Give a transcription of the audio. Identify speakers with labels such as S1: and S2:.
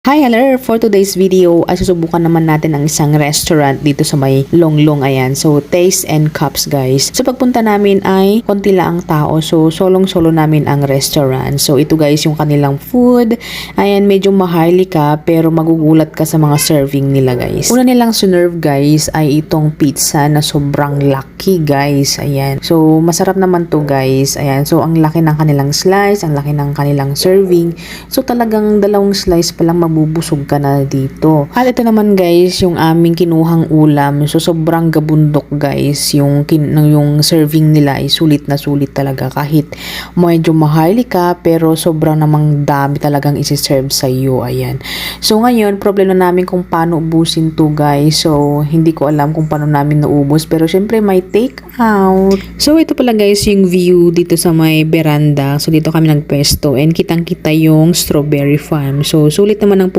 S1: Hi, hello! For today's video ay susubukan naman natin ang isang restaurant dito sa may Longlong, ayan. So, Taste and Cups, guys. So, pagpunta namin ay konti lang ang tao. So, solong-solo namin ang restaurant. So, ito guys yung kanilang food. Ayan, medyo maharlika pero magugulat ka sa mga serving nila, guys. Una nilang sinerve, guys, ay itong pizza na sobrang laki, guys. Ayan. So, masarap naman to, guys. Ayan. So, ang laki ng kanilang slice, ang laki ng kanilang serving. So, talagang dalawang slice pa lang mabubusog ka na dito. At ito naman guys, yung aming kinuhang ulam. So sobrang gabundok guys. Yung serving nila ay sulit na sulit talaga. Kahit medyo maharlika pero sobrang namang dami talagang isi-serve sa iyo. Ayan. So ngayon, problema namin kung paano ubusin to guys. So hindi ko alam kung paano namin naubos. Pero syempre may take out. So ito pala guys yung view dito sa may veranda. So dito kami nagpesto and kitang-kita yung strawberry farm. So sulit naman ang